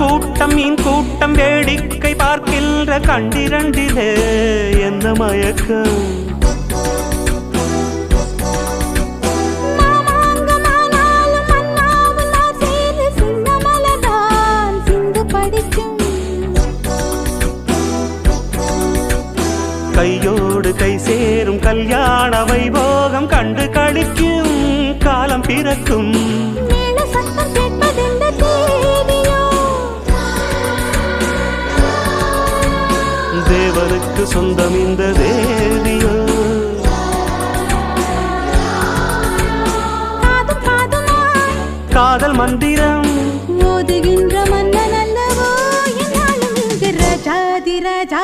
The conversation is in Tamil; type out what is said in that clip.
கூட்டம் மீன் கூட்டம் வேடிக்கை பார்க்கின்ற கண்டிரண்டிலே என்ன மயக்கம் கையோடு கை சேரும் கல்யாண வைபோகம் கண்டு கழிக்கும் காலம் பிறக்கும் தேவனுக்கு சொந்தம் இந்த தேவியோ காதல் மந்திரம் ஓதுகின்ற மன்னன் அல்லவோ என்னாலும் ராஜாதி ராஜா